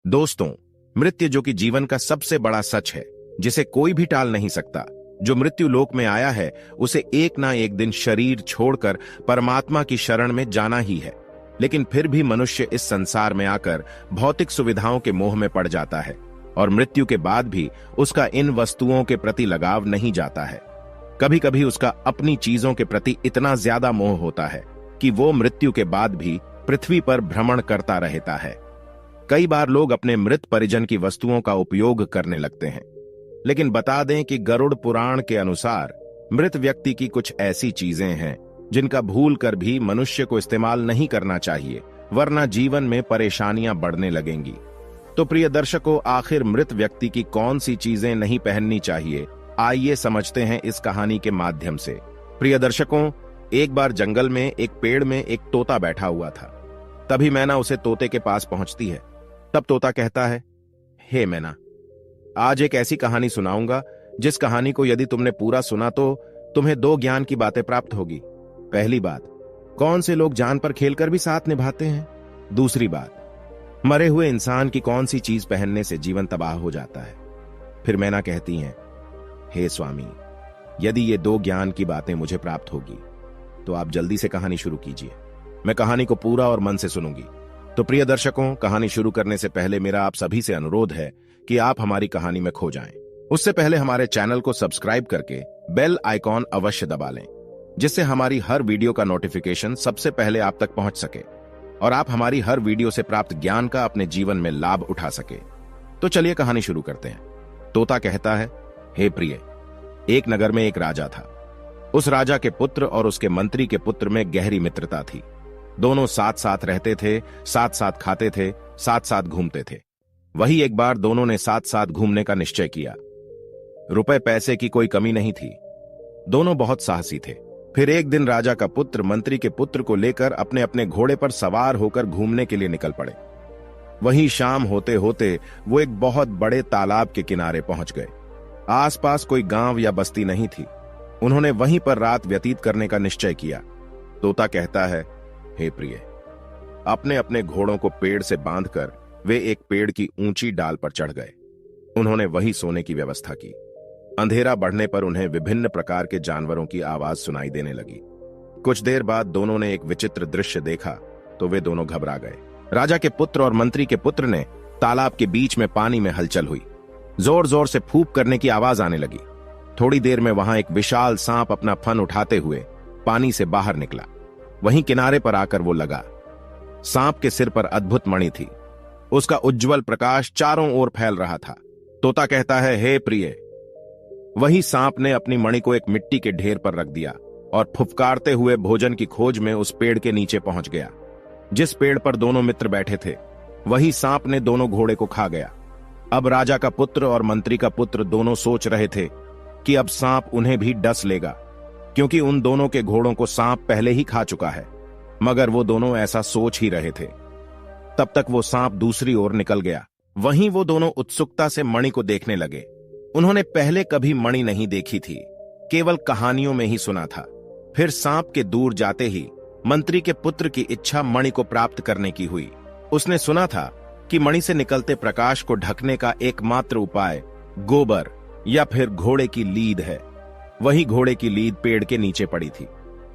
दोस्तों, मृत्यु जो कि जीवन का सबसे बड़ा सच है, जिसे कोई भी टाल नहीं सकता। जो मृत्यु लोक में आया है उसे एक ना एक दिन शरीर छोड़कर परमात्मा की शरण में जाना ही है। लेकिन फिर भी मनुष्य इस संसार में आकर भौतिक सुविधाओं के मोह में पड़ जाता है और मृत्यु के बाद भी उसका इन वस्तुओं के प्रति लगाव नहीं जाता है। कभी कभी उसका अपनी चीजों के प्रति इतना ज्यादा मोह होता है कि वो मृत्यु के बाद भी पृथ्वी पर भ्रमण करता रहता है। कई बार लोग अपने मृत परिजन की वस्तुओं का उपयोग करने लगते हैं, लेकिन बता दें कि गरुड़ पुराण के अनुसार मृत व्यक्ति की कुछ ऐसी चीजें हैं जिनका भूल कर भी मनुष्य को इस्तेमाल नहीं करना चाहिए, वरना जीवन में परेशानियां बढ़ने लगेंगी। तो प्रिय दर्शकों, आखिर मृत व्यक्ति की कौन सी चीजें नहीं पहननी चाहिए, आइए समझते हैं इस कहानी के माध्यम से। प्रिय दर्शकों, एक बार जंगल में एक पेड़ में एक तोता बैठा हुआ था। तभी मैना उसे तोते के पास पहुंचती है। तब तोता कहता है, हे मैना, आज एक ऐसी कहानी सुनाऊंगा जिस कहानी को यदि तुमने पूरा सुना तो तुम्हें दो ज्ञान की बातें प्राप्त होगी। पहली बात, कौन से लोग जान पर खेलकर भी साथ निभाते हैं। दूसरी बात, मरे हुए इंसान की कौन सी चीज पहनने से जीवन तबाह हो जाता है। फिर मैना कहती हैं, हे स्वामी, यदि ये दो ज्ञान की बातें मुझे प्राप्त होगी तो आप जल्दी से कहानी शुरू कीजिए। मैं कहानी को पूरा और मन से सुनूंगी। तो प्रिय दर्शकों, कहानी शुरू करने से पहले मेरा आप सभी से अनुरोध है कि आप हमारी कहानी में खो जाएं। उससे पहले हमारे चैनल को सब्सक्राइब करके बेल आइकॉन अवश्य दबा लें, जिससे हमारी हर वीडियो का नोटिफिकेशन सबसे पहले आप तक पहुंच सके और आप हमारी हर वीडियो से प्राप्त ज्ञान का अपने जीवन में लाभ उठा सके। तो चलिए कहानी शुरू करते हैं। तोता कहता है, हे प्रिय, एक नगर में एक राजा था। उस राजा के पुत्र और उसके मंत्री के पुत्र में गहरी मित्रता थी। दोनों साथ साथ रहते थे, साथ साथ खाते थे, साथ साथ घूमते थे। वही एक बार दोनों ने साथ साथ घूमने का निश्चय किया। रुपए पैसे की कोई कमी नहीं थी। दोनों बहुत साहसी थे। फिर एक दिन राजा का पुत्र मंत्री के पुत्र को लेकर अपने अपने घोड़े पर सवार होकर घूमने के लिए निकल पड़े। वहीं शाम होते होते वो एक बहुत बड़े तालाब के किनारे पहुंच गए। आसपास कोई गांव या बस्ती नहीं थी। उन्होंने वहीं पर रात व्यतीत करने का निश्चय किया। तोता कहता है, हे प्रिय, अपने अपने घोड़ों को पेड़ से बांधकर वे एक पेड़ की ऊंची डाल पर चढ़ गए। उन्होंने वहीं सोने की व्यवस्था की। अंधेरा बढ़ने पर उन्हें विभिन्न प्रकार के जानवरों की आवाज सुनाई देने लगी। कुछ देर बाद दोनों ने एक विचित्र दृश्य देखा तो वे दोनों घबरा गए। राजा के पुत्र और मंत्री के पुत्र ने तालाब के बीच में पानी में हलचल हुई। जोर जोर से फूंक करने की आवाज आने लगी। थोड़ी देर में वहां एक विशाल सांप अपना फन उठाते हुए पानी से बाहर निकला। वहीं किनारे पर आकर वो लगा। सांप के सिर पर अद्भुत मणि थी। उसका उज्जवल प्रकाश चारों ओर फैल रहा था। तोता कहता है, हे प्रिय, वही सांप ने अपनी मणि को एक मिट्टी के ढेर पर रख दिया और फुफकारते हुए भोजन की खोज में उस पेड़ के नीचे पहुंच गया। जिस पेड़ पर दोनों मित्र बैठे थे, वही सांप ने दोनों घोड़े को खा गया। अब राजा का पुत्र और मंत्री का पुत्र दोनों सोच रहे थे कि अब सांप उन्हें भी डस लेगा, क्योंकि उन दोनों के घोड़ों को सांप पहले ही खा चुका है। मगर वो दोनों ऐसा सोच ही रहे थे। तब तक वो सांप दूसरी ओर निकल गया। वहीं वो दोनों उत्सुकता से मणि को देखने लगे। उन्होंने पहले कभी मणि नहीं देखी थी, केवल कहानियों में ही सुना था। फिर सांप के दूर जाते ही मंत्री के पुत्र की इच्छा मणि को प्राप्त करने की हुई। उसने सुना था कि मणि से निकलते प्रकाश को ढकने का एकमात्र उपाय गोबर या फिर घोड़े की लीद है। वही घोड़े की लीद पेड़ के नीचे पड़ी थी।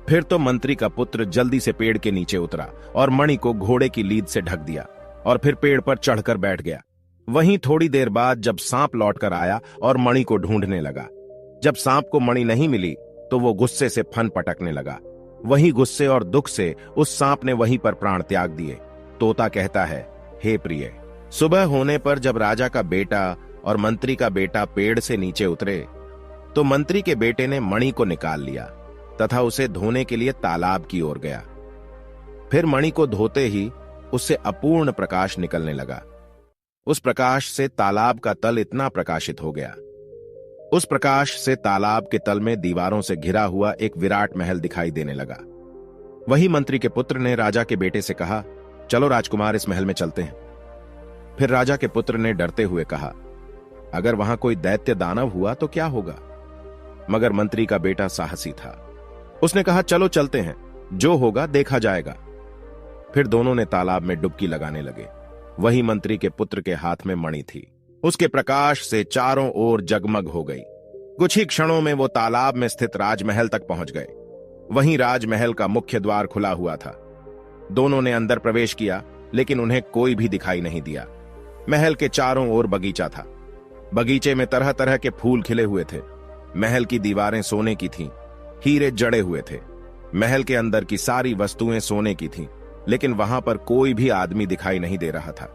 फिर तो मंत्री का पुत्र जल्दी से पेड़ के नीचे उतरा और मणि को घोड़े की लीद से ढक दिया और फिर पेड़ पर चढ़कर बैठ गया। वहीं थोड़ी देर बाद जब सांप लौटकर आया और मणि को ढूंढने लगा। जब सांप को मणि नहीं मिली तो वो गुस्से से फन पटकने लगा। वही गुस्से और दुख से उस सांप ने वहीं पर प्राण त्याग दिए। तोता कहता है, हे प्रिय, सुबह होने पर जब राजा का बेटा और मंत्री का बेटा पेड़ से नीचे उतरे तो मंत्री के बेटे ने मणि को निकाल लिया तथा उसे धोने के लिए तालाब की ओर गया। फिर मणि को धोते ही उससे अपूर्ण प्रकाश निकलने लगा। उस प्रकाश से तालाब का तल इतना प्रकाशित हो गया। उस प्रकाश से तालाब के तल में दीवारों से घिरा हुआ एक विराट महल दिखाई देने लगा। वही मंत्री के पुत्र ने राजा के बेटे से कहा, चलो राजकुमार, इस महल में चलते हैं। फिर राजा के पुत्र ने डरते हुए कहा, अगर वहां कोई दैत्य दानव हुआ तो क्या होगा। मगर मंत्री का बेटा साहसी था। उसने कहा, चलो चलते हैं, जो होगा देखा जाएगा। फिर दोनों ने तालाब में डुबकी लगाने लगे। वही मंत्री के पुत्र के हाथ में मणि थी। उसके प्रकाश से चारों ओर जगमग हो गई। कुछ ही क्षणों में वो तालाब में स्थित राजमहल तक पहुंच गए। वहीं राजमहल का मुख्य द्वार खुला हुआ था। दोनों ने अंदर प्रवेश किया, लेकिन उन्हें कोई भी दिखाई नहीं दिया। महल के चारों ओर बगीचा था। बगीचे में तरह तरह के फूल खिले हुए थे। महल की दीवारें सोने की थीं, हीरे जड़े हुए थे। महल के अंदर की सारी वस्तुएं सोने की थीं, लेकिन वहां पर कोई भी आदमी दिखाई नहीं दे रहा था।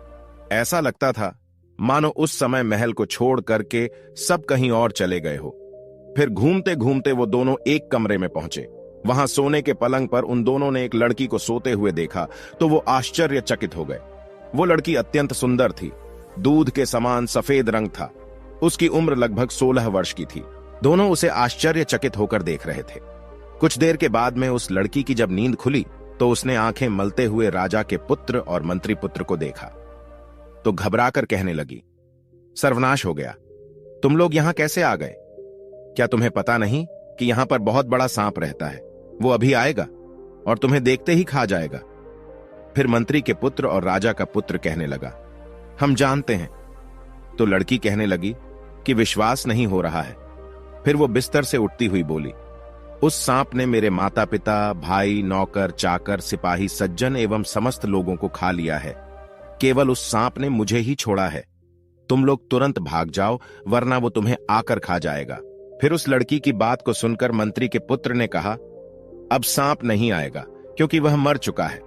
ऐसा लगता था मानो उस समय महल को छोड़ करके सब कहीं और चले गए हो। फिर घूमते घूमते वो दोनों एक कमरे में पहुंचे। वहां सोने के पलंग पर उन दोनों ने एक लड़की को सोते हुए देखा तो वो आश्चर्यचकित हो गए। वो लड़की अत्यंत सुंदर थी। दूध के समान सफेद रंग था। उसकी उम्र लगभग 16 वर्ष की थी। दोनों उसे आश्चर्यचकित होकर देख रहे थे। कुछ देर के बाद में उस लड़की की जब नींद खुली तो उसने आंखें मलते हुए राजा के पुत्र और मंत्री पुत्र को देखा तो घबराकर कहने लगी, सर्वनाश हो गया, तुम लोग यहां कैसे आ गए? क्या तुम्हें पता नहीं कि यहां पर बहुत बड़ा सांप रहता है? वो अभी आएगा और तुम्हें देखते ही खा जाएगा। फिर मंत्री के पुत्र और राजा का पुत्र कहने लगा, हम जानते हैं। तो लड़की कहने लगी कि विश्वास नहीं हो रहा है। फिर वो बिस्तर से उठती हुई बोली, उस सांप ने मेरे माता पिता, भाई, नौकर, चाकर, सिपाही, सज्जन एवं समस्त लोगों को खा लिया है। केवल उस सांप ने मुझे ही छोड़ा है। तुम लोग तुरंत भाग जाओ, वरना वो तुम्हें आकर खा जाएगा। फिर उस लड़की की बात को सुनकर मंत्री के पुत्र ने कहा, अब सांप नहीं आएगा क्योंकि वह मर चुका है।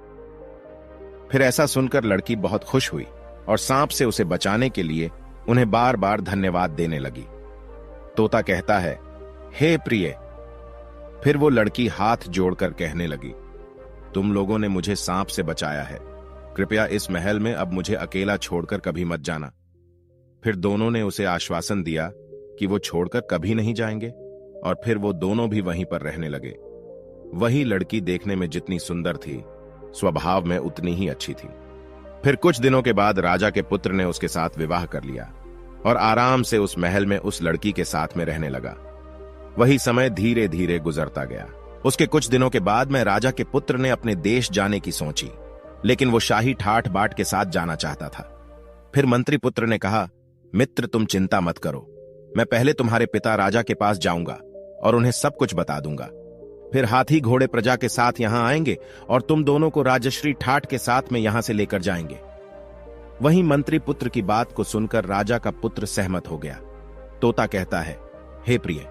फिर ऐसा सुनकर लड़की बहुत खुश हुई और सांप से उसे बचाने के लिए उन्हें बार बार धन्यवाद देने लगी। तोता कहता है, हे प्रिय। फिर वो लड़की हाथ जोड़कर कहने लगी, तुम लोगों ने मुझे सांप से बचाया है। कृपया इस महल में अब मुझे अकेला छोड़कर कभी मत जाना। फिर दोनों ने उसे आश्वासन दिया कि वो छोड़कर कभी नहीं जाएंगे और फिर वो दोनों भी वहीं पर रहने लगे। वही लड़की देखने में जितनी सुंदर थी, स्वभाव में उतनी ही अच्छी थी। फिर कुछ दिनों के बाद राजा के पुत्र ने उसके साथ विवाह कर लिया और आराम से उस महल में उस लड़की के साथ में रहने लगा। वही समय धीरे धीरे गुजरता गया। उसके कुछ दिनों के बाद में राजा के पुत्र ने अपने देश जाने की सोची, लेकिन वो शाही ठाठ बाट के साथ जाना चाहता था। फिर मंत्री पुत्र ने कहा, मित्र तुम चिंता मत करो, मैं पहले तुम्हारे पिता राजा के पास जाऊंगा और उन्हें सब कुछ बता दूंगा। फिर हाथी घोड़े प्रजा के साथ यहां आएंगे और तुम दोनों को राजश्री ठाठ के साथ में यहां से लेकर जाएंगे। वहीं मंत्री पुत्र की बात को सुनकर राजा का पुत्र सहमत हो गया। तोता कहता है, हे प्रिय।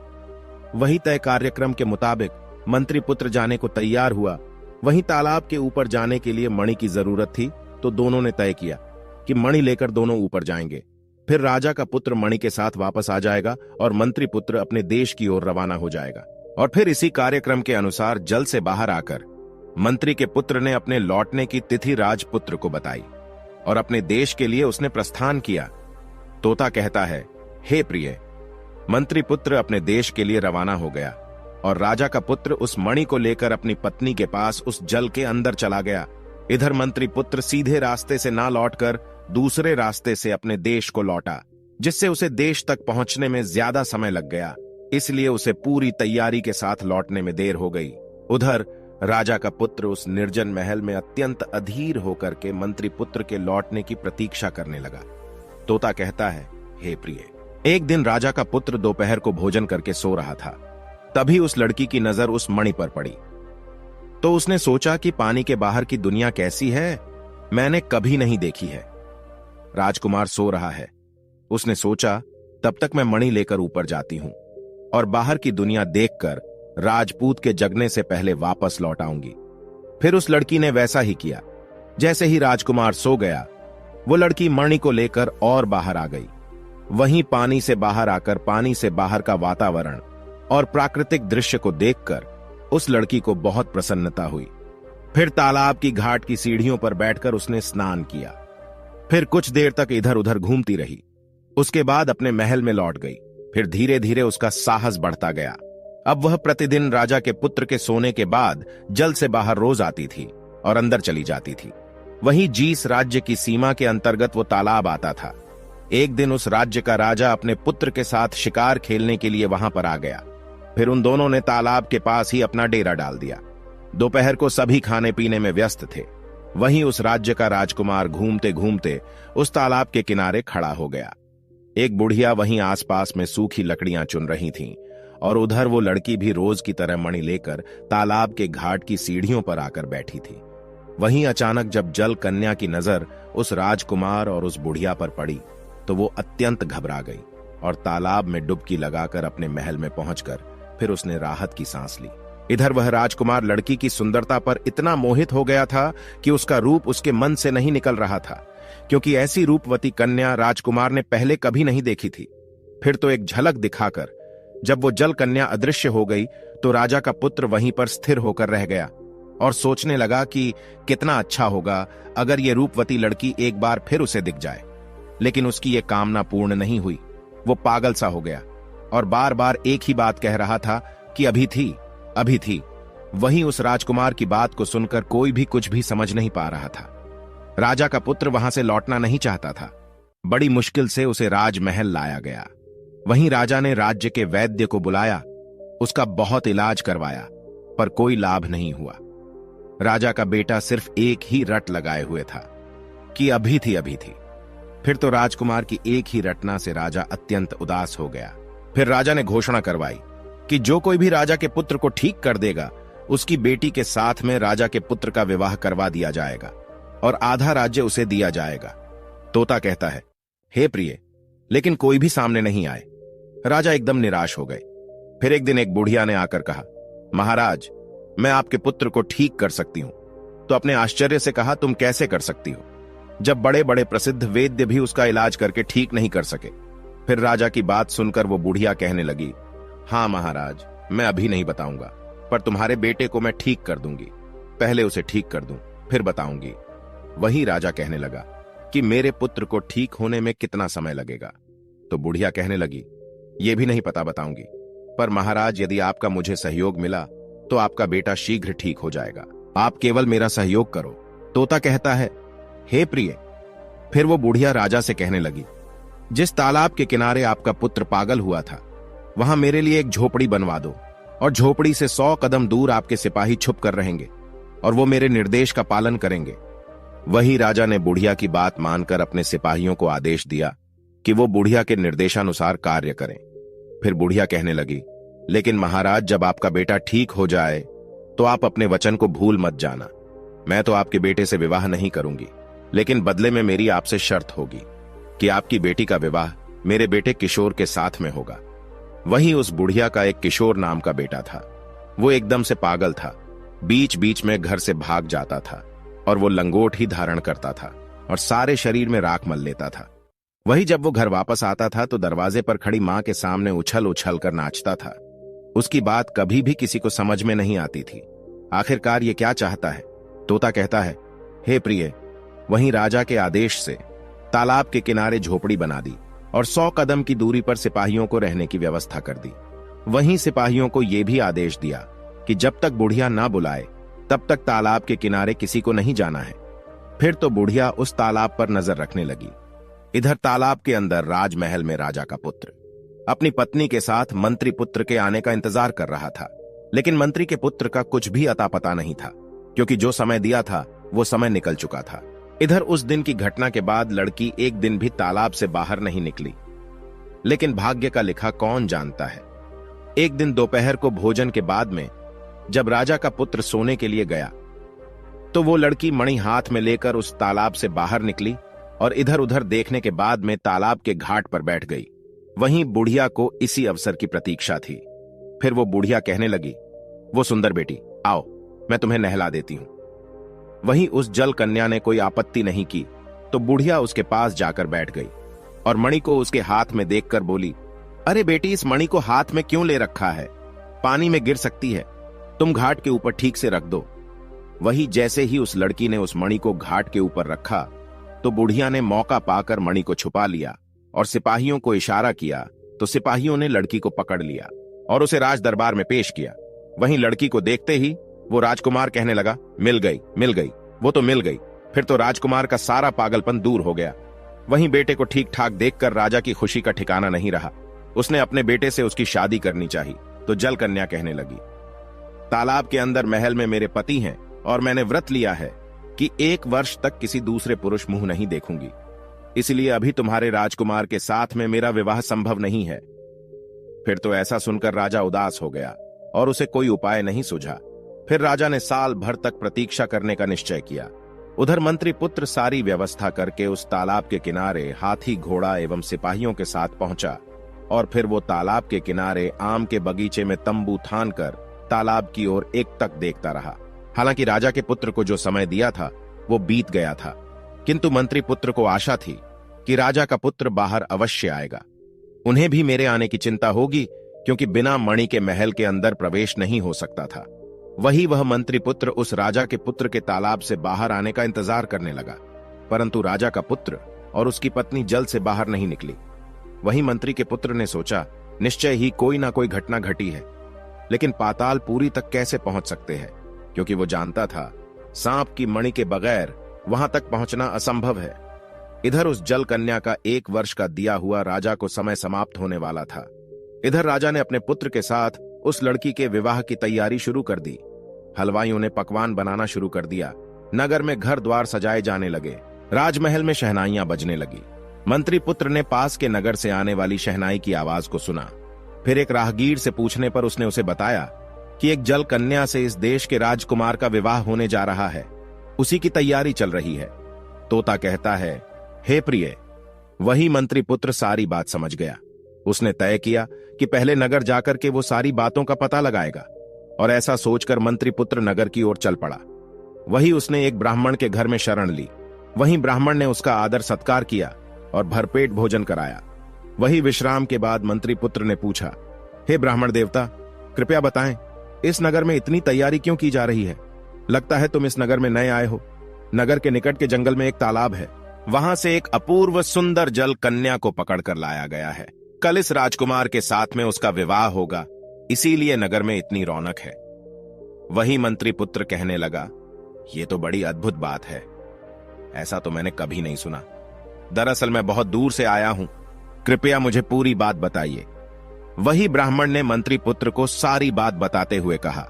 वही तय कार्यक्रम के मुताबिक मंत्री पुत्र जाने को तैयार हुआ। वहीं तालाब के ऊपर जाने के लिए मणि की जरूरत थी, तो दोनों ने तय किया कि मणि लेकर दोनों ऊपर जाएंगे। फिर राजा का पुत्र मणि के साथ वापस आ जाएगा और मंत्री पुत्र अपने देश की ओर रवाना हो जाएगा। और फिर इसी कार्यक्रम के अनुसार जल से बाहर आकर मंत्री के पुत्र ने अपने लौटने की तिथि राजपुत्र को बताई और अपने देश के लिए उसने प्रस्थान किया। तोता कहता है, हे प्रिय। मंत्री पुत्र अपने देश के लिए रवाना हो गया और राजा का पुत्र उस मणि को लेकर अपनी पत्नी के पास उस जल के अंदर चला गया। इधर मंत्री पुत्र सीधे रास्ते से ना लौटकर दूसरे रास्ते से अपने देश को लौटा, जिससे उसे देश तक पहुंचने में ज्यादा समय लग गया। इसलिए उसे पूरी तैयारी के साथ लौटने में देर हो गई। उधर राजा का पुत्र उस निर्जन महल में अत्यंत अधीर होकर के मंत्री पुत्र के लौटने की प्रतीक्षा करने लगा। तोता कहता है, हे प्रिय। एक दिन राजा का पुत्र दोपहर को भोजन करके सो रहा था। तभी उस लड़की की नजर उस मणि पर पड़ी, तो उसने सोचा कि पानी के बाहर की दुनिया कैसी है, मैंने कभी नहीं देखी है। राजकुमार सो रहा है। उसने सोचा, तब तक मैं मणि लेकर ऊपर जाती हूं और बाहर की दुनिया देखकर राजपूत के जगने से पहले वापस लौट आऊंगी। फिर उस लड़की ने वैसा ही किया। जैसे ही राजकुमार सो गया, वो लड़की मणि को लेकर और बाहर आ गई। वहीं पानी से बाहर आकर पानी से बाहर का वातावरण और प्राकृतिक दृश्य को देखकर उस लड़की को बहुत प्रसन्नता हुई। फिर तालाब की घाट की सीढ़ियों पर बैठकर उसने स्नान किया। फिर कुछ देर तक इधर उधर घूमती रही। उसके बाद अपने महल में लौट गई। फिर धीरे धीरे उसका साहस बढ़ता गया। अब वह प्रतिदिन राजा के पुत्र के सोने के बाद जल से बाहर रोज आती थी और अंदर चली जाती थी। वहीं जीस राज्य की सीमा के अंतर्गत वो तालाब आता था। एक दिन उस राज्य का राजा अपने पुत्र के साथ शिकार खेलने के लिए वहां पर आ गया। फिर उन दोनों ने तालाब के पास ही अपना डेरा डाल दिया। दोपहर को सभी खाने पीने में व्यस्त थे। वहीं उस राज्य का राजकुमार घूमते घूमते उस तालाब के किनारे खड़ा हो गया। एक बुढ़िया वहीं आसपास में सूखी लकड़ियां चुन रही थीं और उधर वो लड़की भी रोज की तरह मणि लेकर तालाब के घाट की सीढ़ियों पर आकर बैठी थी। वहीं अचानक जब जल कन्या की नजर उस राजकुमार और उस बुढ़िया पर पड़ी तो वो अत्यंत घबरा गई और तालाब में डुबकी लगाकर अपने महल में पहुंचकर फिर उसने राहत की सांस ली। इधर वह राजकुमार लड़की की सुंदरता पर इतना मोहित हो गया था कि उसका रूप उसके मन से नहीं निकल रहा था, क्योंकि ऐसी रूपवती कन्या राजकुमार ने पहले कभी नहीं देखी थी। फिर तो एक झलक दिखाकर जब वो जल कन्या अदृश्य हो गई तो राजा का पुत्र वहीं पर स्थिर होकर रह गया और सोचने लगा कि कितना अच्छा होगा अगर ये रूपवती लड़की एक बार फिर उसे दिख जाए। लेकिन उसकी ये कामना पूर्ण नहीं हुई। वो पागल सा हो गया और बार बार एक ही बात कह रहा था कि अभी थी, अभी थी। वहीं उस राजकुमार की बात को सुनकर कोई भी कुछ भी समझ नहीं पा रहा था। राजा का पुत्र वहां से लौटना नहीं चाहता था। बड़ी मुश्किल से उसे राजमहल लाया गया। वहीं राजा ने राज्य के वैद्य को बुलाया, उसका बहुत इलाज करवाया, पर कोई लाभ नहीं हुआ। राजा का बेटा सिर्फ एक ही रट लगाए हुए था कि अभी थी, अभी थी। फिर तो राजकुमार की एक ही रटना से राजा अत्यंत उदास हो गया। फिर राजा ने घोषणा करवाई कि जो कोई भी राजा के पुत्र को ठीक कर देगा उसकी बेटी के साथ में राजा के पुत्र का विवाह करवा दिया जाएगा और आधा राज्य उसे दिया जाएगा। तोता कहता है, हे प्रिय, लेकिन कोई भी सामने नहीं आए। राजा एकदम निराश हो गए। फिर एक दिन एक बुढ़िया ने आकर कहा, महाराज, मैं आपके पुत्र को ठीक कर सकती हूं। तो अपने आश्चर्य से कहा, तुम कैसे कर सकती हो, जब बड़े बड़े प्रसिद्ध वैद्य भी उसका इलाज करके ठीक नहीं कर सके। फिर राजा की बात सुनकर वो बुढ़िया कहने लगी, हाँ महाराज, मैं अभी नहीं बताऊंगा, पर तुम्हारे बेटे को मैं ठीक कर दूंगी। पहले उसे ठीक कर दूं, फिर बताऊंगी। वही राजा कहने लगा कि मेरे पुत्र को ठीक होने में कितना समय लगेगा। तो बुढ़िया कहने लगी, ये भी नहीं पता बताऊंगी, पर महाराज यदि आपका मुझे सहयोग मिला तो आपका बेटा शीघ्र ठीक हो जाएगा। आप केवल मेरा सहयोग करो। तोता कहता है, हे प्रिय। फिर वो बुढ़िया राजा से कहने लगी, जिस तालाब के किनारे आपका पुत्र पागल हुआ था वहां मेरे लिए एक झोपड़ी बनवा दो और झोपड़ी से 100 कदम दूर आपके सिपाही छुप कर रहेंगे और वो मेरे निर्देश का पालन करेंगे। वही राजा ने बुढ़िया की बात मानकर अपने सिपाहियों को आदेश दिया कि वो बुढ़िया के निर्देशानुसार कार्य करें। फिर बुढ़िया कहने लगी, लेकिन महाराज, जब आपका बेटा ठीक हो जाए तो आप अपने वचन को भूल मत जाना। मैं तो आपके बेटे से विवाह नहीं करूंगी, लेकिन बदले में मेरी आपसे शर्त होगी कि आपकी बेटी का विवाह मेरे बेटे किशोर के साथ में होगा। वहीं उस बुढ़िया का एक किशोर नाम का बेटा था। वो एकदम से पागल था, बीच बीच में घर से भाग जाता था और वो लंगोट ही धारण करता था और सारे शरीर में राख मल लेता था। वही जब वो घर वापस आता था तो दरवाजे पर खड़ी मां के सामने उछल उछल कर नाचता था। उसकी बात कभी भी किसी को समझ में नहीं आती थी। आखिरकार ये क्या चाहता है? तोता कहता है, हे प्रिय। वहीं राजा के आदेश से तालाब के किनारे झोपड़ी बना दी और 100 कदम की दूरी पर सिपाहियों को रहने की व्यवस्था कर दी। वहीं सिपाहियों को यह भी आदेश दिया कि जब तक बुढ़िया ना बुलाए तब तक तालाब के किनारे किसी को नहीं जाना है। फिर तो बुढ़िया उस तालाब पर नजर रखने लगी। इधर तालाब के अंदर राजमहल में राजा का पुत्र अपनी पत्नी के साथ मंत्री पुत्र के आने का इंतजार कर रहा था, लेकिन मंत्री के पुत्र का कुछ भी अता पता नहीं था, क्योंकि जो समय दिया था वो समय निकल चुका था। इधर उस दिन की घटना के बाद लड़की एक दिन भी तालाब से बाहर नहीं निकली, लेकिन भाग्य का लिखा कौन जानता है। एक दिन दोपहर को भोजन के बाद में जब राजा का पुत्र सोने के लिए गया तो वो लड़की मणि हाथ में लेकर उस तालाब से बाहर निकली और इधर उधर देखने के बाद में तालाब के घाट पर बैठ गई। वहीं बुढ़िया को इसी अवसर की प्रतीक्षा थी। फिर वो बुढ़िया कहने लगी, वो सुंदर बेटी, आओ मैं तुम्हें नहला देती हूं। वहीं उस जल कन्या ने कोई आपत्ति नहीं की तो बुढ़िया उसके पास जाकर बैठ गई और मणि को उसके हाथ में देखकर बोली, अरे बेटी, इस मणि को हाथ में क्यों ले रखा है? पानी में गिर सकती है, तुम घाट के ऊपर ठीक से रख दो। वही जैसे ही उस लड़की ने उस मणि को घाट के ऊपर रखा तो बुढ़िया ने मौका पाकर मणि को छुपा लिया और सिपाहियों को इशारा किया तो सिपाहियों ने लड़की को पकड़ लिया और उसे राज दरबार में पेश किया। वहीं लड़की को देखते ही वो राजकुमार कहने लगा, मिल गई, मिल गई, वो तो मिल गई। फिर तो राजकुमार का सारा पागलपन दूर हो गया। वहीं बेटे को ठीक ठाक देखकर राजा की खुशी का ठिकाना नहीं रहा। उसने अपने बेटे से उसकी शादी करनी चाहिए। तो जल कन्या कहने लगी, तालाब के अंदर महल में मेरे पति हैं और मैंने व्रत लिया है कि 1 वर्ष तक किसी दूसरे पुरुष मुंह नहीं देखूंगी, इसलिए अभी तुम्हारे राजकुमार के साथ में मेरा विवाह संभव नहीं है। फिर तो ऐसा सुनकर राजा उदास हो गया और उसे कोई उपाय नहीं सूझा। फिर राजा ने साल भर तक प्रतीक्षा करने का निश्चय किया। उधर मंत्री पुत्र सारी व्यवस्था करके उस तालाब के किनारे हाथी, घोड़ा एवं सिपाहियों के साथ पहुंचा और फिर वो तालाब के किनारे आम के बगीचे में तंबू थान कर तालाब की ओर एकटक देखता रहा। हालांकि राजा के पुत्र को जो समय दिया था वो बीत गया था, किंतु मंत्री पुत्र को आशा थी कि राजा का पुत्र बाहर अवश्य आएगा। उन्हें भी मेरे आने की चिंता होगी, क्योंकि बिना मणि के महल के अंदर प्रवेश नहीं हो सकता था। वह मंत्री पुत्र उस राजा के पुत्र के तालाब से बाहर आने का इंतजार करने लगा, परंतु राजा का पुत्र और उसकी पत्नी जल से बाहर नहीं निकली। वही मंत्री के पुत्र ने सोचा, निश्चय ही कोई ना कोई घटना घटी है, लेकिन पाताल पूरी तक कैसे पहुंच सकते हैं, क्योंकि वो जानता था सांप की मणि के बगैर वहां तक पहुंचना असंभव है। इधर उस जल कन्या का 1 वर्ष का दिया हुआ राजा को समय समाप्त होने वाला था। इधर राजा ने अपने पुत्र के साथ उस लड़की के विवाह की तैयारी शुरू कर दी। हलवाइयों ने पकवान बनाना शुरू कर दिया। नगर में घर द्वार सजाए जाने लगे। राजमहल में शहनाइयां बजने लगी। मंत्री पुत्र ने पास के नगर से आने वाली शहनाई की आवाज को सुना। फिर एक राहगीर से पूछने पर उसने उसे बताया कि एक जल कन्या से इस देश के राजकुमार का विवाह होने जा रहा है, उसी की तैयारी चल रही है। तोता कहता है, हे प्रिय। वही मंत्री पुत्र सारी बात समझ गया। उसने तय किया कि पहले नगर जाकर के वो सारी बातों का पता लगाएगा, और ऐसा सोचकर मंत्री पुत्र नगर की ओर चल पड़ा। वही उसने एक ब्राह्मण के घर में शरण ली। वहीं ब्राह्मण ने उसका आदर सत्कार किया और भरपेट भोजन कराया। वही विश्राम के बाद मंत्री पुत्र ने पूछा, हे ब्राह्मण देवता, कृपया बताएं, इस नगर में इतनी तैयारी क्यों की जा रही है? लगता है तुम इस नगर में नए आए हो। नगर के निकट के जंगल में एक तालाब है, वहां से एक अपूर्व सुंदर जल कन्या को पकड़कर लाया गया है। कल इस राजकुमार के साथ में उसका विवाह होगा, इसीलिए नगर में इतनी रौनक है। वही मंत्री पुत्र कहने लगा, ये तो बड़ी अद्भुत बात है, ऐसा तो मैंने कभी नहीं सुना। दरअसल मैं बहुत दूर से आया हूं, कृपया मुझे पूरी बात बताइए। वही ब्राह्मण ने मंत्री पुत्र को सारी बात बताते हुए कहा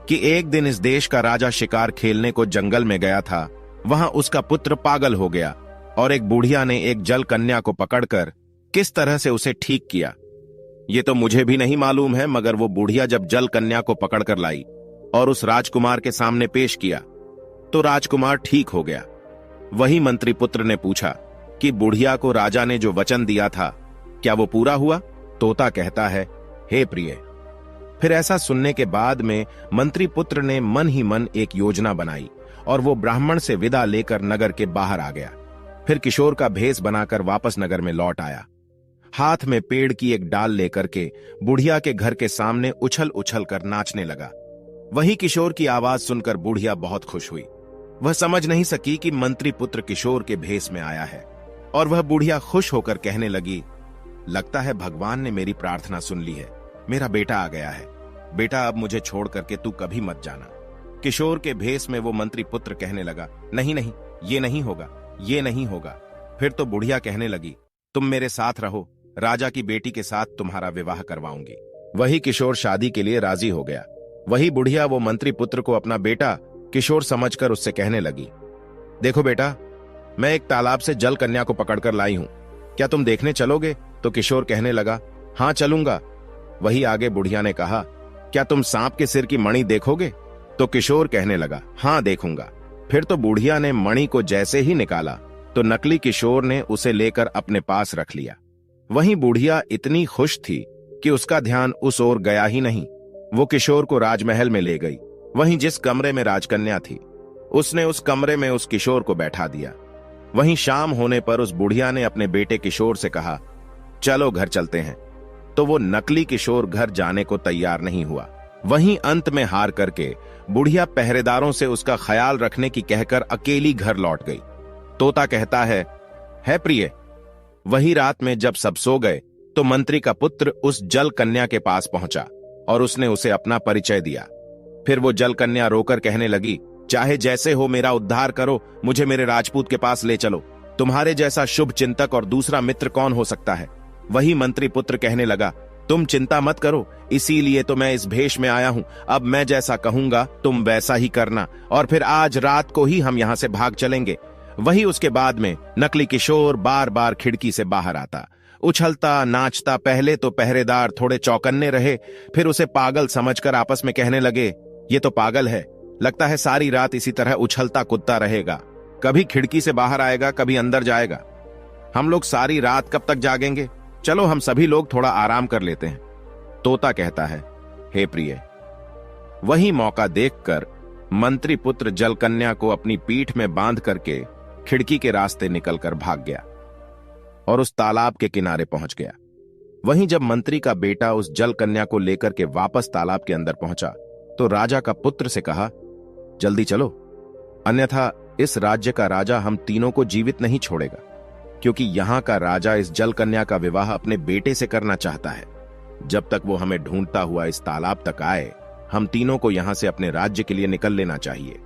कि एक दिन इस देश का राजा शिकार खेलने को जंगल में गया था। वहां उसका पुत्र पागल हो गया और एक बुढ़िया ने एक जल कन्या को पकड़कर किस तरह से उसे ठीक किया, ये तो मुझे भी नहीं मालूम है, मगर वो बुढ़िया जब जल कन्या को पकड़कर लाई और उस राजकुमार के सामने पेश किया तो राजकुमार ठीक हो गया। वही मंत्री पुत्र ने पूछा कि बुढ़िया को राजा ने जो वचन दिया था, क्या वो पूरा हुआ? तोता कहता है, हे प्रिय। फिर ऐसा सुनने के बाद में मंत्री पुत्र ने मन ही मन एक योजना बनाई और वो ब्राह्मण से विदा लेकर नगर के बाहर आ गया। फिर किशोर का भेष बनाकर वापस नगर में लौट आया। हाथ में पेड़ की एक डाल लेकर के बुढ़िया के घर के सामने उछल उछल कर नाचने लगा। वही किशोर की आवाज सुनकर बुढ़िया बहुत खुश हुई। वह समझ नहीं सकी कि मंत्री पुत्र किशोर के भेष में आया है, और वह बुढ़िया खुश होकर कहने लगी, लगता है भगवान ने मेरी प्रार्थना सुन ली है, मेरा बेटा आ गया है। बेटा, अब मुझे छोड़ करके तू कभी मत जाना। किशोर के भेष में वो मंत्री पुत्र कहने लगा, नहीं नहीं, ये नहीं होगा, ये नहीं होगा। फिर तो बुढ़िया कहने लगी, तुम मेरे साथ रहो, राजा की बेटी के साथ तुम्हारा विवाह करवाऊंगी। वही किशोर शादी के लिए राजी हो गया। वही बुढ़िया वो मंत्री पुत्र को अपना बेटा किशोर समझकर उससे कहने लगी, देखो बेटा, मैं एक तालाब से जल कन्या को पकड़कर लाई हूं, क्या तुम देखने चलोगे? तो किशोर कहने लगा, हाँ चलूंगा। वही आगे बुढ़िया ने कहा, क्या तुम सांप के सिर की मणि देखोगे? तो किशोर कहने लगा, हाँ देखूंगा। फिर तो बुढ़िया ने मणि को जैसे ही निकाला तो नकली किशोर ने उसे लेकर अपने पास रख लिया। वहीं बुढ़िया इतनी खुश थी कि उसका ध्यान उस ओर गया ही नहीं। वो किशोर को राजमहल में ले गई। वहीं जिस कमरे में राजकन्या थी, उसने उस कमरे में उस किशोर को बैठा दिया। वहीं शाम होने पर उस बुढ़िया ने अपने बेटे किशोर से कहा, चलो घर चलते हैं। तो वो नकली किशोर घर जाने को तैयार नहीं हुआ। वहीं अंत में हार करके बुढ़िया पहरेदारों से उसका ख्याल रखने की कहकर अकेली घर लौट गई। तोता कहता है प्रिय। वही रात में जब सब सो गए तो मंत्री का पुत्र उस जल कन्या के पास पहुंचा और उसने उसे अपना परिचय दिया। फिर वो जल कन्या रोकर कहने लगी, चाहे जैसे हो मेरा उद्धार करो, मुझे मेरे राजपूत के पास ले चलो। तुम्हारे जैसा शुभ चिंतक और दूसरा मित्र कौन हो सकता है? वही मंत्री पुत्र कहने लगा, तुम चिंता मत करो, इसीलिए तो मैं इस भेष में आया हूं। अब मैं जैसा कहूंगा तुम वैसा ही करना, और फिर आज रात को ही हम यहां से भाग चलेंगे। वही उसके बाद में नकली किशोर बार बार खिड़की से बाहर आता, उछलता नाचता। पहले तो पहरेदार थोड़े चौकन्ने रहे, फिर उसे पागल समझकर आपस में कहने लगे, ये तो पागल है, लगता है सारी रात इसी तरह उछलता कूदता रहेगा, कभी खिड़की से बाहर आएगा, कभी अंदर जाएगा। हम लोग सारी रात कब तक जागेंगे? चलो हम सभी लोग थोड़ा आराम कर लेते हैं। तोता कहता है, हे प्रिय। वही मौका देखकर मंत्री पुत्र जलकन्या को अपनी पीठ में बांध करके खिड़की के रास्ते निकलकर भाग गया और उस तालाब के किनारे पहुंच गया। वहीं जब मंत्री का बेटा उस जलकन्या को लेकर के वापस तालाब के अंदर पहुंचा तो राजा का पुत्र से कहा, जल्दी चलो, अन्यथा इस राज्य का राजा हम तीनों को जीवित नहीं छोड़ेगा, क्योंकि यहां का राजा इस जलकन्या का विवाह अपने बेटे से करना चाहता है। जब तक वो हमें ढूंढता हुआ इस तालाब तक आए, हम तीनों को यहां से अपने राज्य के लिए निकल लेना चाहिए।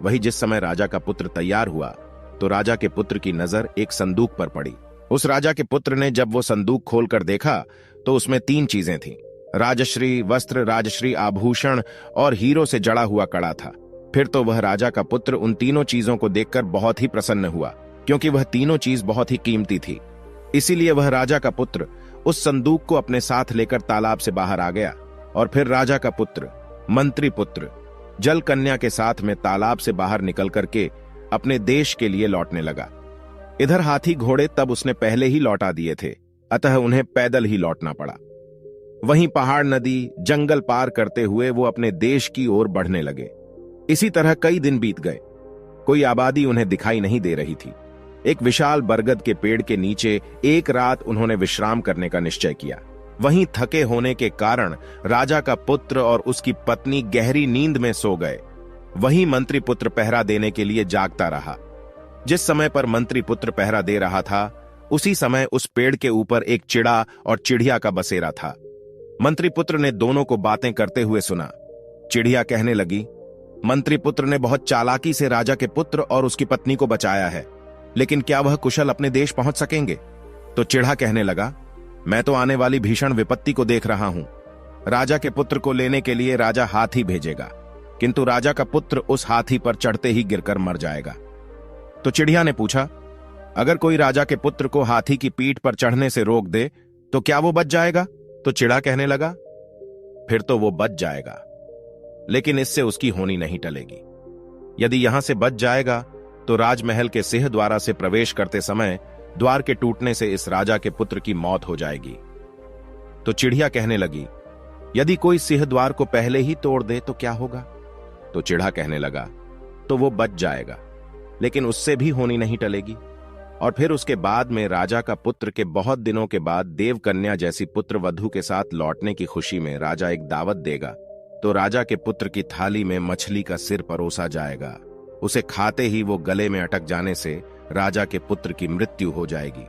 वही जिस समय राजा का पुत्र तैयार हुआ तो राजा के पुत्र की नजर एक संदूक पर पड़ी। उस राजा के पुत्र ने जब वो संदूक खोलकर देखा तो उसमें 3 चीजें थीं, राजश्री वस्त्र, राजश्री आभूषण और हीरो से जड़ा हुआ कड़ा था। फिर तो वह राजा का पुत्र उन तीनों चीजों को देखकर बहुत ही प्रसन्न हुआ, क्योंकि वह तीनों चीज बहुत ही कीमती थी। इसीलिए वह राजा का पुत्र उस संदूक को अपने साथ लेकर तालाब से बाहर आ गया और फिर राजा का पुत्र मंत्री पुत्र जलकन्या के साथ में तालाब से बाहर निकल करके अपने देश के लिए लौटने लगा। इधर हाथी घोड़े तब उसने पहले ही लौटा दिए थे, अतः उन्हें पैदल ही लौटना पड़ा। वहीं पहाड़, नदी, जंगल पार करते हुए वो अपने देश की ओर बढ़ने लगे। इसी तरह कई दिन बीत गए। कोई आबादी उन्हें दिखाई नहीं दे रही थी। एक विशाल बरगद के पेड़ के नीचे एक रात उन्होंने विश्राम करने का निश्चय किया। वहीं थके होने के कारण राजा का पुत्र और उसकी पत्नी गहरी नींद में सो गए। वहीं मंत्री पुत्र पहरा देने के लिए जागता रहा। जिस समय पर मंत्री पुत्र पहरा दे रहा था उसी समय उस पेड़ के ऊपर एक चिड़ा और चिड़िया का बसेरा था। मंत्री पुत्र ने दोनों को बातें करते हुए सुना। चिड़िया कहने लगी, मंत्री पुत्र ने बहुत चालाकी से राजा के पुत्र और उसकी पत्नी को बचाया है, लेकिन क्या वह कुशल अपने देश पहुंच सकेंगे? तो चिड़ा कहने लगा, मैं तो आने वाली भीषण विपत्ति को देख रहा हूं। राजा के पुत्र को लेने के लिए राजा हाथी भेजेगा, किंतु राजा का पुत्र उस हाथी पर चढ़ते ही गिरकर मर जाएगा। तो चिड़िया ने पूछा, अगर कोई राजा के पुत्र को हाथी की पीठ पर चढ़ने से रोक दे तो क्या वो बच जाएगा? तो चिड़ा कहने लगा, फिर तो वो बच जाएगा, लेकिन इससे उसकी होनी नहीं टलेगी। यदि यहां से बच जाएगा तो राजमहल के सिंह द्वारा से प्रवेश करते समय द्वार के टूटने से इस राजा के पुत्र की मौत हो जाएगी। तो चिड़िया कहने लगी, यदि कोई सिंह द्वार को पहले ही तोड़ दे तो क्या होगा? तो चिड़ा कहने लगा, तो वो बच जाएगा, लेकिन उससे भी होनी नहीं टलेगी। और फिर उसके बाद में राजा का पुत्र के बहुत दिनों के बाद देवकन्या जैसी पुत्र वधू के साथ लौटने की खुशी में राजा एक दावत देगा। तो राजा के पुत्र की थाली में मछली का सिर परोसा जाएगा। उसे खाते ही वो गले में अटक जाने से राजा के पुत्र की मृत्यु हो जाएगी।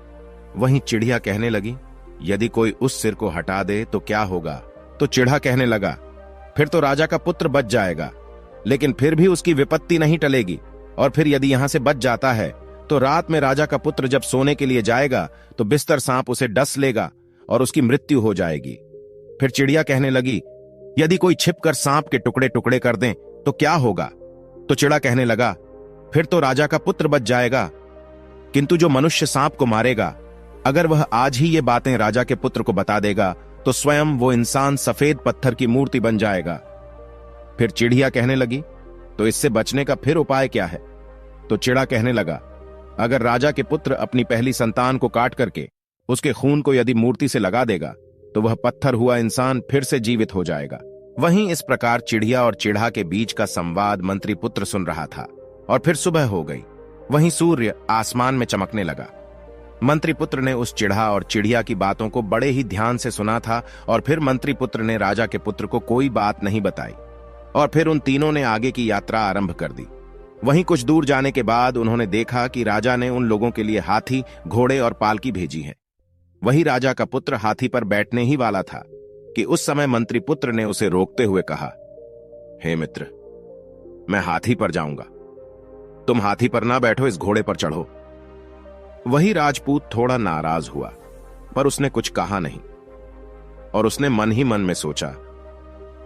वहीं चिड़िया कहने लगी, यदि कोई उस सिर को हटा दे तो क्या होगा? तो चिड़ा कहने लगा, फिर तो राजा का पुत्र बच जाएगा, लेकिन फिर भी उसकी विपत्ति नहीं टलेगी। और फिर यदि यहां से बच जाता है तो रात में राजा का पुत्र जब सोने के लिए जाएगा तो बिस्तर सांप उसे डस लेगा और उसकी मृत्यु हो जाएगी। फिर चिड़िया कहने लगी, यदि कोई छिपकर सांप के टुकड़े टुकड़े कर दें तो क्या होगा? तो चिड़ा कहने लगा, फिर तो राजा का पुत्र बच जाएगा, किंतु जो मनुष्य सांप को मारेगा, अगर वह आज ही ये बातें राजा के पुत्र को बता देगा तो स्वयं वो इंसान सफेद पत्थर की मूर्ति बन जाएगा। फिर चिड़िया कहने लगी, तो इससे बचने का फिर उपाय क्या है? तो चिड़ा कहने लगा, अगर राजा के पुत्र अपनी पहली संतान को काट करके उसके खून को यदि मूर्ति से लगा देगा तो वह पत्थर हुआ इंसान फिर से जीवित हो जाएगा। वहीं इस प्रकार चिड़िया और चिड़ा के बीच का संवाद मंत्री पुत्र सुन रहा था। और फिर सुबह हो गई। वहीं सूर्य आसमान में चमकने लगा। मंत्री पुत्र ने उस चिड़ा और चिड़िया की बातों को बड़े ही ध्यान से सुना था और फिर मंत्री पुत्र ने राजा के पुत्र को कोई बात नहीं बताई और फिर उन तीनों ने आगे की यात्रा आरंभ कर दी। वहीं कुछ दूर जाने के बाद उन्होंने देखा कि राजा ने उन लोगों के लिए हाथी, घोड़े और पालकी भेजी है। वही राजा का पुत्र हाथी पर बैठने ही वाला था कि उस समय मंत्री पुत्र ने उसे रोकते हुए कहा, हे मित्र, मैं हाथी पर जाऊंगा, तुम हाथी पर ना बैठो, इस घोड़े पर चढ़ो। वही राजपूत थोड़ा नाराज हुआ, पर उसने कुछ कहा नहीं। और उसने मन ही मन में सोचा,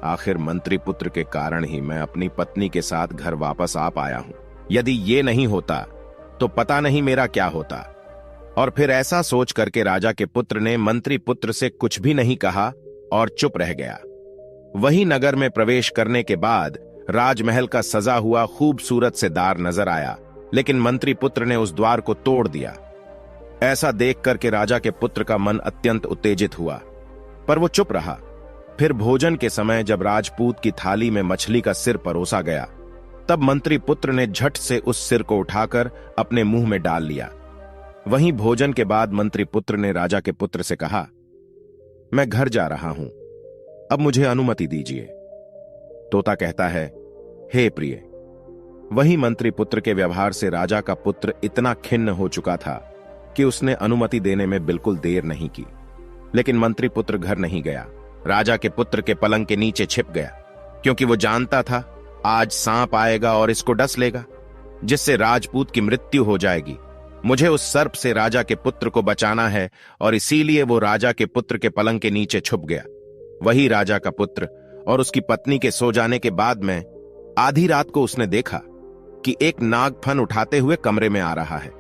आखिर मंत्री पुत्र के कारण ही मैं अपनी पत्नी के साथ घर वापस आ पाया हूं। यदि ये नहीं होता तो पता नहीं मेरा क्या होता। और फिर ऐसा सोच करके राजा के पुत्र ने मंत्री पुत्र से कुछ भी नहीं कहा और चुप रह गया। वही नगर में प्रवेश करने के बाद राजमहल का सजा हुआ खूबसूरत से द्वार नजर आया, लेकिन मंत्री पुत्र ने उस द्वार को तोड़ दिया। ऐसा देख करके राजा के पुत्र का मन अत्यंत उत्तेजित हुआ, पर वो चुप रहा। फिर भोजन के समय जब राजपूत की थाली में मछली का सिर परोसा गया, तब मंत्री पुत्र ने झट से उस सिर को उठाकर अपने मुंह में डाल लिया। वहीं भोजन के बाद मंत्री पुत्र ने राजा के पुत्र से कहा, मैं घर जा रहा हूं, अब मुझे अनुमति दीजिए। तोता कहता है, हे प्रिय। वही मंत्री पुत्र के व्यवहार से राजा का पुत्र इतना खिन्न हो चुका था कि उसने अनुमति देने में बिल्कुल देर नहीं की। लेकिन मंत्री पुत्र घर नहीं गया, राजा के पुत्र के पलंग के नीचे छिप गया, क्योंकि वो जानता था आज सांप आएगा और इसको डस लेगा, जिससे राजपूत की मृत्यु हो जाएगी। मुझे उस सर्प से राजा के पुत्र को बचाना है, और इसीलिए वो राजा के पुत्र के पलंग के नीचे छुप गया। वही राजा का पुत्र और उसकी पत्नी के सो जाने के बाद में आधी रात को उसने देखा कि एक नाग फन उठाते हुए कमरे में आ रहा है।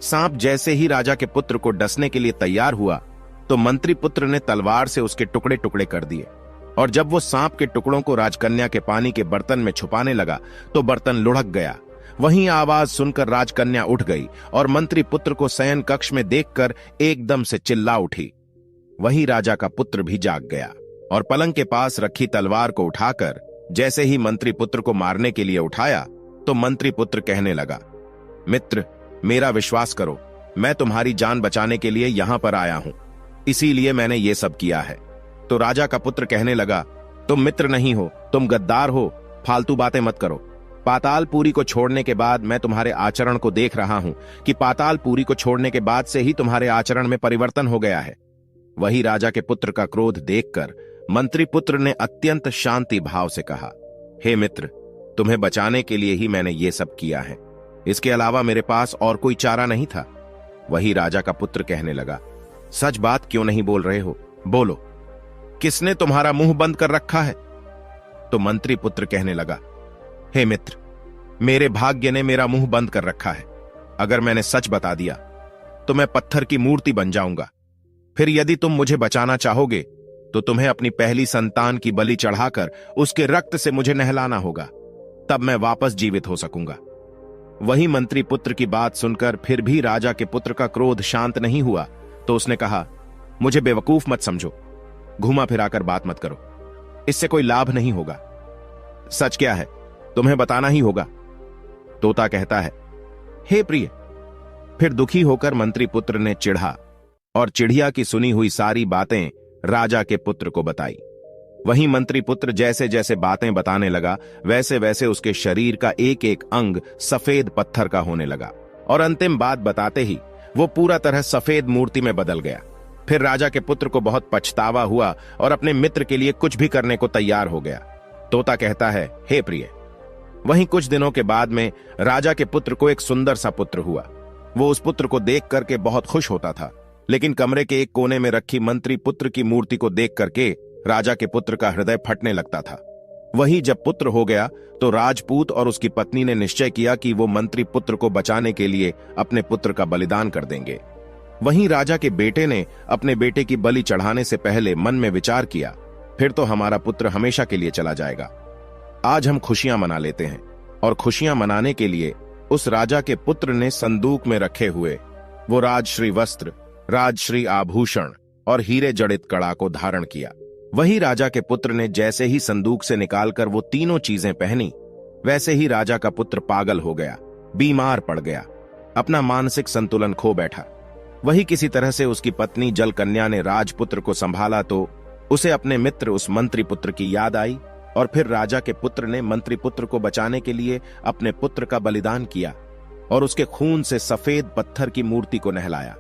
सांप जैसे ही राजा के पुत्र को डसने के लिए तैयार हुआ तो मंत्री पुत्र ने तलवार से उसके टुकड़े टुकड़े कर दिए, और जब वो सांप के टुकड़ों को राजकन्या के पानी के बर्तन में छुपाने लगा तो बर्तन लुढ़क गया। वहीं आवाज सुनकर राजकन्या उठ गई और मंत्री पुत्र को शयन कक्ष में देखकर एकदम से चिल्ला उठी। वहीं राजा का पुत्र भी जाग गया और पलंग के पास रखी तलवार को उठाकर जैसे ही मंत्री पुत्र को मारने के लिए उठाया तो मंत्री पुत्र कहने लगा, मित्र, मेरा विश्वास करो, मैं तुम्हारी जान बचाने के लिए यहां पर आया हूं, इसीलिए मैंने ये सब किया है। तो राजा का पुत्र कहने लगा, तुम मित्र नहीं हो, तुम गद्दार हो, फालतू बातें मत करो। पातालपुरी को छोड़ने के बाद मैं तुम्हारे आचरण को देख रहा हूं कि पातालपुरी को छोड़ने के बाद से ही तुम्हारे आचरण में परिवर्तन हो गया है। वही राजा के पुत्र का क्रोध देखकर मंत्री पुत्र ने अत्यंत शांति भाव से कहा, हे मित्र, तुम्हें बचाने के लिए ही मैंने ये सब किया है, इसके अलावा मेरे पास और कोई चारा नहीं था। वही राजा का पुत्र कहने लगा, सच बात क्यों नहीं बोल रहे हो, बोलो, किसने तुम्हारा मुंह बंद कर रखा है? तो मंत्री पुत्र कहने लगा, हे मित्र, मेरे भाग्य ने मेरा मुंह बंद कर रखा है। अगर मैंने सच बता दिया तो मैं पत्थर की मूर्ति बन जाऊंगा। फिर यदि तुम मुझे बचाना चाहोगे तो तुम्हें अपनी पहली संतान की बलि चढ़ाकर उसके रक्त से मुझे नहलाना होगा, तब मैं वापस जीवित हो सकूंगा। वही मंत्री पुत्र की बात सुनकर फिर भी राजा के पुत्र का क्रोध शांत नहीं हुआ, तो उसने कहा, मुझे बेवकूफ मत समझो, घुमा फिराकर बात मत करो, इससे कोई लाभ नहीं होगा। सच क्या है तुम्हें बताना ही होगा। तोता कहता है, हे प्रिय। फिर दुखी होकर मंत्री पुत्र ने चिढ़ा और चिड़िया की सुनी हुई सारी बातें राजा के पुत्र को बताई। वहीं मंत्री पुत्र जैसे जैसे बातें बताने लगा वैसे वैसे उसके शरीर का एक एक अंग सफेद पत्थर का होने लगा, और अंतिम बात बताते ही वो पूरा तरह सफेद मूर्ति में बदल गया। फिर राजा के पुत्र को बहुत पछतावा हुआ और अपने मित्र के लिए कुछ भी करने को तैयार हो गया। तोता कहता है, हे प्रिय। वहीं कुछ दिनों के बाद में राजा के पुत्र को एक सुंदर सा पुत्र हुआ। वो उस पुत्र को देख करके बहुत खुश होता था, लेकिन कमरे के एक कोने में रखी मंत्री पुत्र की मूर्ति को देख करके राजा के पुत्र का हृदय फटने लगता था। वही जब पुत्र हो गया तो राजपूत और उसकी पत्नी ने निश्चय किया कि वो मंत्री पुत्र को बचाने के लिए अपने पुत्र का बलिदान कर देंगे। वहीं राजा के बेटे ने अपने बेटे की बलि चढ़ाने से पहले मन में विचार किया, फिर तो हमारा पुत्र हमेशा के लिए चला जाएगा। आज हम खुशियां मना लेते हैं। और खुशियां मनाने के लिए उस राजा के पुत्र ने संदूक में रखे हुए वो राजश्री वस्त्र, राजश्री आभूषण और हीरे जड़ित कड़ा को धारण किया। वही राजा के पुत्र ने जैसे ही संदूक से निकालकर वो तीनों चीजें पहनी, वैसे ही राजा का पुत्र पागल हो गया, बीमार पड़ गया, अपना मानसिक संतुलन खो बैठा। वही किसी तरह से उसकी पत्नी जलकन्या ने राजपुत्र को संभाला तो उसे अपने मित्र उस मंत्री पुत्र की याद आई, और फिर राजा के पुत्र ने मंत्री पुत्र को बचाने के लिए अपने पुत्र का बलिदान किया और उसके खून से सफेद पत्थर की मूर्ति को नहलाया।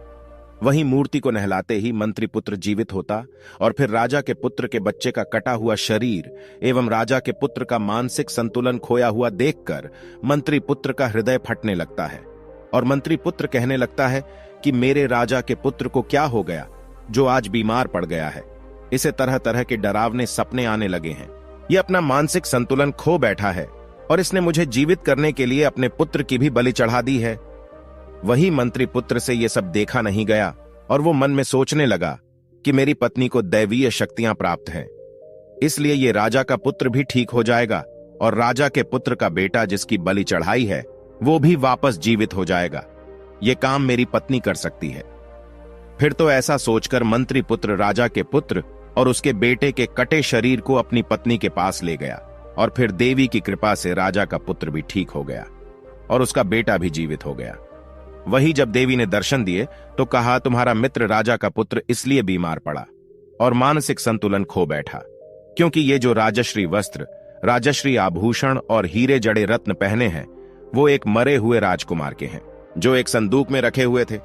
वहीं मूर्ति को नहलाते ही मंत्री पुत्र जीवित होता, और फिर राजा के पुत्र के बच्चे का कटा हुआ शरीर एवं राजा के पुत्र का मानसिक संतुलन खोया हुआ देखकर मंत्री पुत्र का हृदय फटने लगता है, और मंत्री पुत्र कहने लगता है कि मेरे राजा के पुत्र को क्या हो गया जो आज बीमार पड़ गया है। इसे तरह तरह के डरावने सपने आने लगे हैं। ये अपना मानसिक संतुलन खो बैठा है और इसने मुझे जीवित करने के लिए अपने पुत्र की भी बलि चढ़ा दी है। वही मंत्री पुत्र से ये सब देखा नहीं गया और वो मन में सोचने लगा कि मेरी पत्नी को दैवीय शक्तियां प्राप्त हैं, इसलिए ये राजा का पुत्र भी ठीक हो जाएगा और राजा के पुत्र का बेटा जिसकी बलि चढ़ाई है वो भी वापस जीवित हो जाएगा। ये काम मेरी पत्नी कर सकती है। फिर तो ऐसा सोचकर मंत्री पुत्र राजा के पुत्र और उसके बेटे के कटे शरीर को अपनी पत्नी के पास ले गया और फिर देवी की कृपा से राजा का पुत्र भी ठीक हो गया और उसका बेटा भी जीवित हो गया। वही जब देवी ने दर्शन दिए तो कहा, तुम्हारा मित्र राजा का पुत्र इसलिए बीमार पड़ा और मानसिक संतुलन खो बैठा क्योंकि ये जो राजश्री वस्त्र, राजश्री आभूषण और हीरे जड़े रत्न पहने हैं वो एक मरे हुए राजकुमार के हैं जो एक संदूक में रखे हुए थे।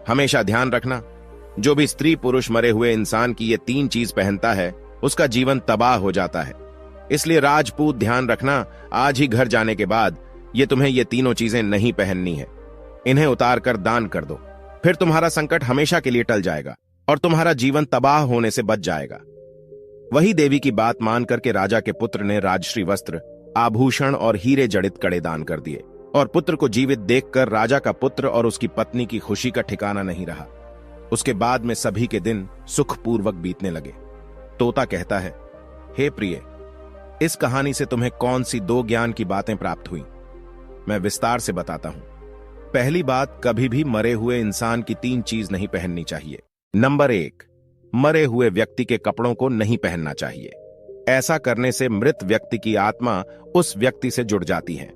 हमेशा ध्यान रखना, जो भी स्त्री पुरुष मरे हुए इंसान की ये तीन चीज पहनता है उसका जीवन तबाह हो जाता है। इसलिए राजपूत ध्यान रखना, आज ही घर जाने के बाद ये तुम्हें ये तीनों चीजें नहीं पहननी है। इन्हें उतार कर दान कर दो, फिर तुम्हारा संकट हमेशा के लिए टल जाएगा और तुम्हारा जीवन तबाह होने से बच जाएगा। वही देवी की बात मान करके राजा के पुत्र ने राजश्री वस्त्र, आभूषण और हीरे जड़ित कड़े दान कर दिए और पुत्र को जीवित देखकर राजा का पुत्र और उसकी पत्नी की खुशी का ठिकाना नहीं रहा। उसके बाद में सभी के दिन सुखपूर्वक बीतने लगे। तोता कहता है, हे प्रिय, इस कहानी से तुम्हें कौन सी दो ज्ञान की बातें प्राप्त हुई? मैं विस्तार से बताता हूं। पहली बात, कभी भी मरे हुए इंसान की तीन चीज नहीं पहननी चाहिए। नंबर 1, मरे हुए व्यक्ति के कपड़ों को नहीं पहनना चाहिए। ऐसा करने से मृत व्यक्ति की आत्मा उस व्यक्ति से जुड़ जाती है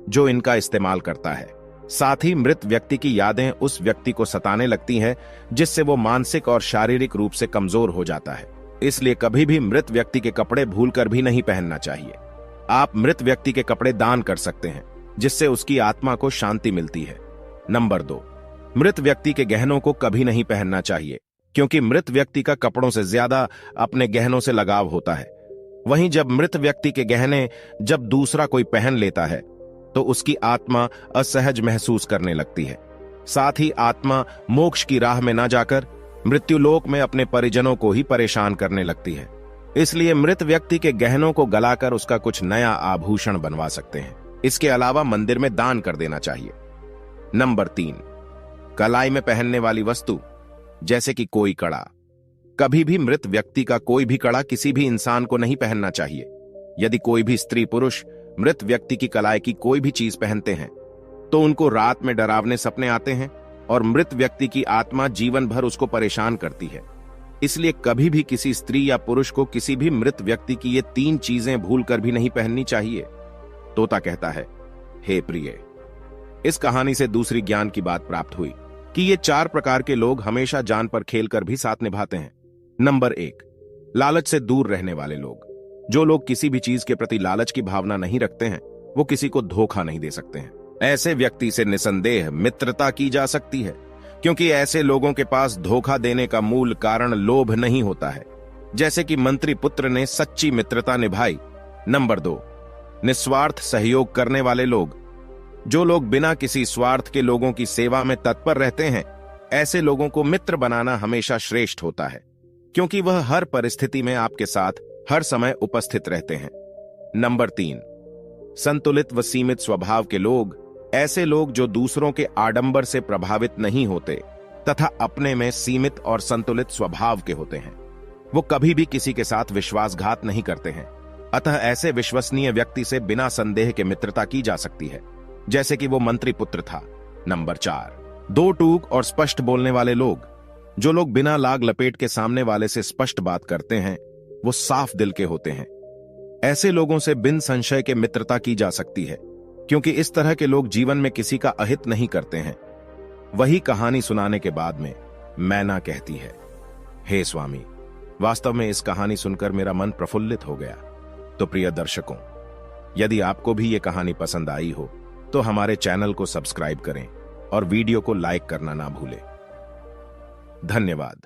जो इनका इस्तेमाल करता है। साथ ही मृत व्यक्ति की यादें उस व्यक्ति को सताने लगती हैं जिससे वो मानसिक और शारीरिक रूप से कमजोर हो जाता है। इसलिए कभी भी मृत व्यक्ति के कपड़े भूलकर भी नहीं पहनना चाहिए। आप मृत व्यक्ति के कपड़े दान कर सकते हैं जिससे उसकी आत्मा को शांति मिलती है। नंबर 2, मृत व्यक्ति के गहनों को कभी नहीं पहनना चाहिए क्योंकि मृत व्यक्ति का कपड़ों से ज्यादा अपने गहनों से लगाव होता है। वहीं जब मृत व्यक्ति के गहने जब दूसरा कोई पहन लेता है तो उसकी आत्मा असहज महसूस करने लगती है। साथ ही आत्मा मोक्ष की राह में न जाकर मृत्युलोक में अपने परिजनों को ही परेशान करने लगती है। इसलिए मृत व्यक्ति के गहनों को गलाकर उसका कुछ नया आभूषण बनवा सकते हैं। इसके अलावा मंदिर में दान कर देना चाहिए। नंबर 3, कलाई में पहनने वाली वस्तु जैसे कि कोई कड़ा। कभी भी मृत व्यक्ति का कोई भी कड़ा किसी भी इंसान को नहीं पहनना चाहिए। यदि कोई भी स्त्री पुरुष मृत व्यक्ति की कलाई की कोई भी चीज पहनते हैं तो उनको रात में डरावने सपने आते हैं और मृत व्यक्ति की आत्मा जीवन भर उसको परेशान करती है। इसलिए कभी भी किसी स्त्री या पुरुष को किसी भी मृत व्यक्ति की ये तीन चीजें भूलकर भी नहीं पहननी चाहिए। तोता कहता है, हे प्रिय, इस कहानी से दूसरी ज्ञान की बात प्राप्त हुई कि ये 4 प्रकार के लोग हमेशा जान पर खेलकर भी साथ निभाते हैं। नंबर 1, लालच से दूर रहने वाले लोग। जो लोग किसी भी चीज के प्रति लालच की भावना नहीं रखते हैं वो किसी को धोखा नहीं दे सकते हैं। ऐसे व्यक्ति से निसंदेह मित्रता की जा सकती है क्योंकि ऐसे लोगों के पास धोखा देने का मूल कारण लोभ नहीं होता है, जैसे कि मंत्री पुत्र ने सच्ची मित्रता निभाई। नंबर 2, निस्वार्थ सहयोग करने वाले लोग। जो लोग बिना किसी स्वार्थ के लोगों की सेवा में तत्पर रहते हैं, ऐसे लोगों को मित्र बनाना हमेशा श्रेष्ठ होता है क्योंकि वह हर परिस्थिति में आपके साथ हर समय उपस्थित रहते हैं। नंबर 3, संतुलित व सीमित स्वभाव के लोग। ऐसे लोग जो दूसरों के आडंबर से प्रभावित नहीं होते तथा अपने में सीमित और संतुलित स्वभाव के होते हैं। वो कभी भी किसी के साथ विश्वासघात नहीं करते हैं। अतः ऐसे विश्वसनीय व्यक्ति से बिना संदेह के मित्रता की जा सकती है, जैसे कि वो मंत्री पुत्र था। नंबर 4, दो टूक और स्पष्ट बोलने वाले लोग। जो लोग बिना लाग लपेट के सामने वाले से स्पष्ट बात करते हैं वो साफ दिल के होते हैं। ऐसे लोगों से बिन संशय के मित्रता की जा सकती है क्योंकि इस तरह के लोग जीवन में किसी का अहित नहीं करते हैं। वही कहानी सुनाने के बाद में मैना कहती है, हे स्वामी, वास्तव में इस कहानी सुनकर मेरा मन प्रफुल्लित हो गया। तो प्रिय दर्शकों, यदि आपको भी ये कहानी पसंद आई हो तो हमारे चैनल को सब्सक्राइब करें और वीडियो को लाइक करना ना भूलें। धन्यवाद।